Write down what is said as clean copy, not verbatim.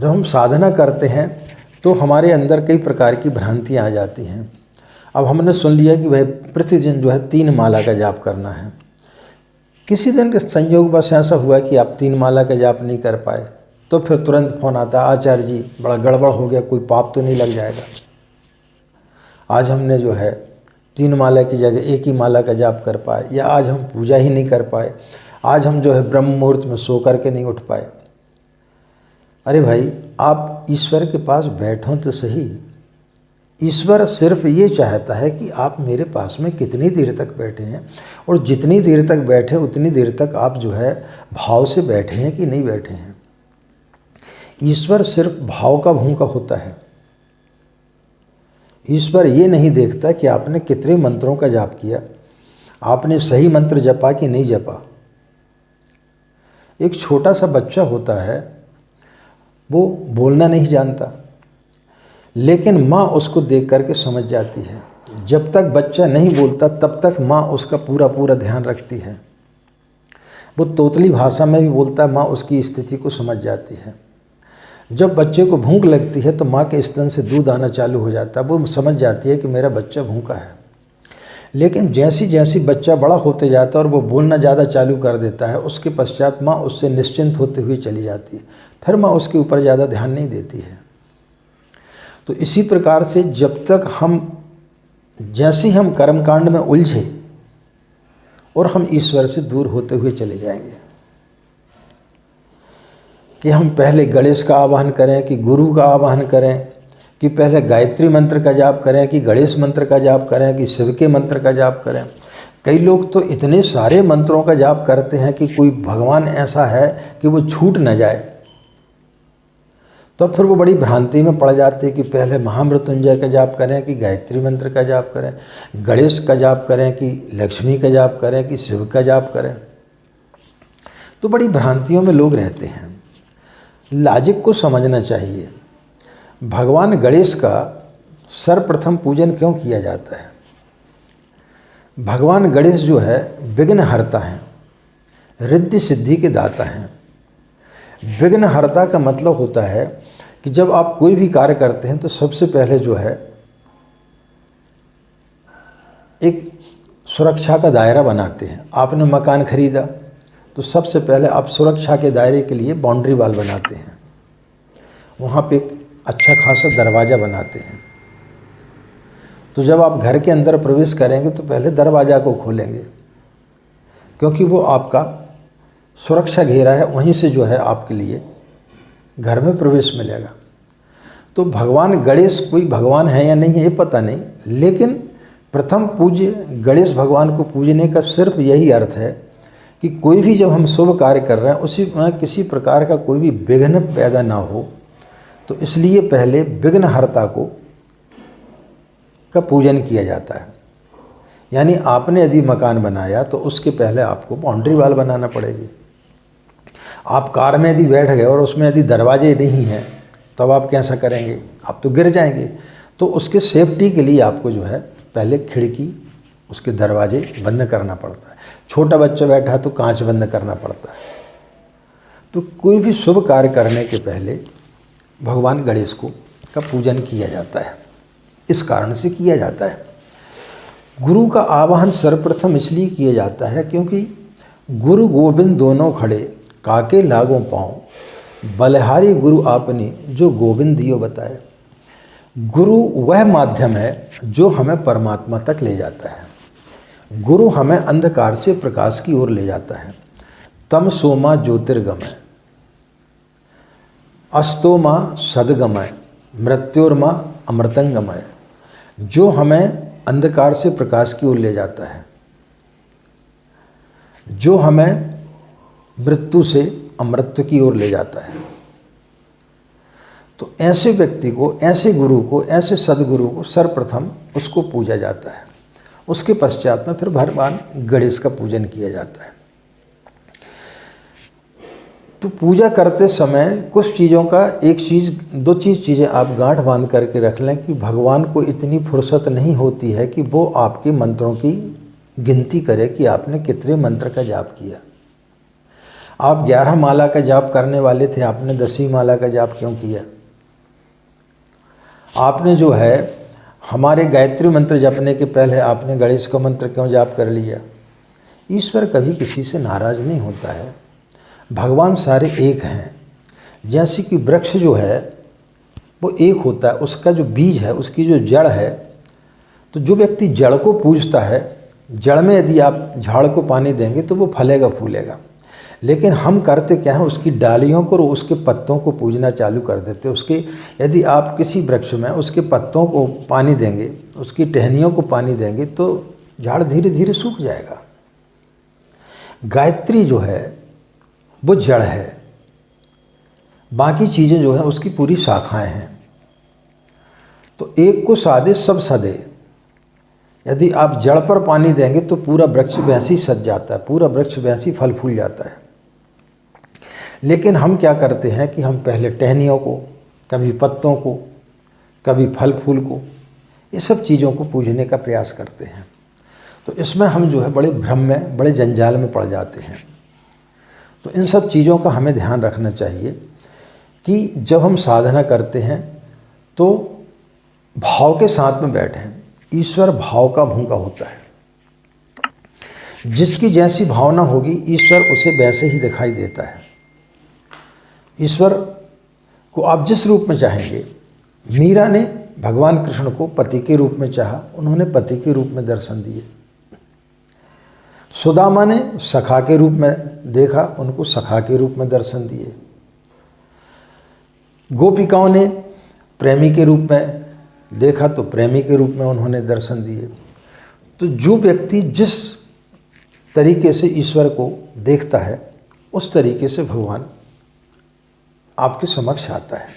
जब हम साधना करते हैं तो हमारे अंदर कई प्रकार की भ्रांतियाँ आ जाती हैं। अब हमने सुन लिया कि भाई प्रतिदिन जो है 3 माला का जाप करना है। किसी दिन संयोग बस ऐसा हुआ कि आप 3 माला का जाप नहीं कर पाए, तो फिर तुरंत फोन आता, आचार्य जी बड़ा गड़बड़ हो गया, कोई पाप तो नहीं लग जाएगा। आज हमने जो है 3 माला की जगह 1 ही माला का जाप कर पाए, या आज हम पूजा ही नहीं कर पाए, आज हम जो है ब्रह्म मुहूर्त में सो करके नहीं उठ पाए। अरे भाई, आप ईश्वर के पास बैठो तो सही। ईश्वर सिर्फ ये चाहता है कि आप मेरे पास में कितनी देर तक बैठे हैं, और जितनी देर तक बैठे उतनी देर तक आप जो है भाव से बैठे हैं कि नहीं बैठे हैं। ईश्वर सिर्फ भाव का भूखा होता है। ईश्वर ये नहीं देखता कि आपने कितने मंत्रों का जाप किया, आपने सही मंत्र जपा कि नहीं जपा। एक छोटा सा बच्चा होता है, वो बोलना नहीं जानता, लेकिन माँ उसको देख करके समझ जाती है। जब तक बच्चा नहीं बोलता तब तक माँ उसका पूरा पूरा ध्यान रखती है। वो तोतली भाषा में भी बोलता है, माँ उसकी स्थिति को समझ जाती है। जब बच्चे को भूख लगती है तो माँ के स्तन से दूध आना चालू हो जाता है, वो समझ जाती है कि मेरा बच्चा भूखा है। लेकिन जैसी जैसी बच्चा बड़ा होते जाता है और वो बोलना ज़्यादा चालू कर देता है, उसके पश्चात माँ उससे निश्चिंत होते हुए चली जाती है। फिर माँ उसके ऊपर ज़्यादा ध्यान नहीं देती है। तो इसी प्रकार से जब तक जैसे हम कर्मकांड में उलझे और हम ईश्वर से दूर होते हुए चले जाएंगे, कि हम पहले गणेश का आवाहन करें कि गुरु का आवाहन करें, कि पहले गायत्री मंत्र का जाप करें कि गणेश मंत्र का जाप करें कि शिव के मंत्र का जाप करें। कई लोग तो इतने सारे मंत्रों का जाप करते हैं कि कोई भगवान ऐसा है कि वो छूट न जाए। तो फिर वो बड़ी भ्रांति में पड़ जाते हैं कि पहले महामृत्युंजय का जाप करें कि गायत्री मंत्र का जाप करें, गणेश का जाप करें कि लक्ष्मी का जाप करें कि शिव का जाप करें। तो बड़ी भ्रांतियों में लोग रहते हैं। लॉजिक को समझना चाहिए। भगवान गणेश का सर्वप्रथम पूजन क्यों किया जाता है? भगवान गणेश जो है विघ्नहर्ता हैं, रिद्धि सिद्धि के दाता हैं। विघ्नहर्ता का मतलब होता है कि जब आप कोई भी कार्य करते हैं तो सबसे पहले जो है एक सुरक्षा का दायरा बनाते हैं। आपने मकान खरीदा तो सबसे पहले आप सुरक्षा के दायरे के लिए बाउंड्री वॉल बनाते हैं, वहाँ पे एक अच्छा खासा दरवाज़ा बनाते हैं। तो जब आप घर के अंदर प्रवेश करेंगे तो पहले दरवाज़ा को खोलेंगे, क्योंकि वो आपका सुरक्षा घेरा है, वहीं से जो है आपके लिए घर में प्रवेश मिलेगा। तो भगवान गणेश कोई भगवान है या नहीं है ये पता नहीं, लेकिन प्रथम पूज्य गणेश भगवान को पूजने का सिर्फ यही अर्थ है कि कोई भी जब हम शुभ कार्य कर रहे हैं उसी में किसी प्रकार का कोई भी विघ्न पैदा ना हो, तो इसलिए पहले विघ्नहर्ता का पूजन किया जाता है। यानी आपने यदि मकान बनाया तो उसके पहले आपको बाउंड्री वॉल बनाना पड़ेगी। आप कार में यदि बैठ गए और उसमें यदि दरवाजे नहीं हैं तो अब आप कैसा करेंगे? आप तो गिर जाएंगे। तो उसके सेफ्टी के लिए आपको जो है पहले खिड़की, उसके दरवाजे बंद करना पड़ता है। छोटा बच्चा बैठा तो कांच बंद करना पड़ता है। तो कोई भी शुभ कार्य करने के पहले भगवान गणेश का पूजन किया जाता है। इस कारण से किया जाता है। गुरु का आवाहन सर्वप्रथम इसलिए किया जाता है क्योंकि गुरु गोविंद दोनों खड़े काके लागों पाँव, बलिहारी गुरु आपने जो गोविंद दियो बताए। गुरु वह माध्यम है जो हमें परमात्मा तक ले जाता है। गुरु हमें अंधकार से प्रकाश की ओर ले जाता है। तम सोमा ज्योतिर्गमय, अस्तोमा सदगमय, मृत्योर्मा अमृतंगमय। जो हमें अंधकार से प्रकाश की ओर ले जाता है, जो हमें मृत्यु से अमृत की ओर ले जाता है। तो ऐसे व्यक्ति को, ऐसे गुरु को, ऐसे सदगुरु को सर्वप्रथम उसको पूजा जाता है। उसके पश्चात में फिर भगवान गणेश का पूजन किया जाता है। तो पूजा करते समय कुछ चीज़ों का दो चीज़ें आप गांठ बांध करके रख लें कि भगवान को इतनी फुर्सत नहीं होती है कि वो आपके मंत्रों की गिनती करे कि आपने कितने मंत्र का जाप किया। आप 11 माला का जाप करने वाले थे, आपने 10वीं माला का जाप क्यों किया? आपने जो है हमारे गायत्री मंत्र जपने के पहले आपने गणेश का मंत्र क्यों जाप कर लिया? ईश्वर कभी किसी से नाराज़ नहीं होता है। भगवान सारे एक हैं। जैसे कि वृक्ष जो है वो एक होता है, उसका जो बीज है, उसकी जो जड़ है, तो जो व्यक्ति जड़ को पूजता है, जड़ में यदि आप झाड़ को पानी देंगे तो वो फलेगा फूलेगा। लेकिन हम करते क्या है, उसकी डालियों को और उसके पत्तों को पूजना चालू कर देते। उसके यदि आप किसी वृक्ष में उसके पत्तों को पानी देंगे, उसकी टहनियों को पानी देंगे तो झाड़ धीरे धीरे सूख जाएगा। गायत्री जो है वो जड़ है, बाकी चीज़ें जो है उसकी पूरी शाखाएं हैं। तो एक को साधे सब सदे, यदि आप जड़ पर पानी देंगे तो पूरा वृक्ष वैसे ही सज जाता है, पूरा वृक्ष वैसे ही फल फूल जाता है। लेकिन हम क्या करते हैं कि हम पहले टहनियों को, कभी पत्तों को, कभी फल फूल को, ये सब चीज़ों को पूजने का प्रयास करते हैं। तो इसमें हम जो है बड़े भ्रम में, बड़े जंजाल में पड़ जाते हैं। तो इन सब चीज़ों का हमें ध्यान रखना चाहिए कि जब हम साधना करते हैं तो भाव के साथ में बैठें। ईश्वर भाव का भूखा होता है। जिसकी जैसी भावना होगी ईश्वर उसे वैसे ही दिखाई देता है। ईश्वर को आप जिस रूप में चाहेंगे, मीरा ने भगवान कृष्ण को पति के रूप में चाहा, उन्होंने पति के रूप में दर्शन दिए। सुदामा ने सखा के रूप में देखा, उनको सखा के रूप में दर्शन दिए। गोपिकाओं ने प्रेमी के रूप में देखा तो प्रेमी के रूप में उन्होंने दर्शन दिए। तो जो व्यक्ति जिस तरीके से ईश्वर को देखता है उस तरीके से भगवान आपके समक्ष आता है।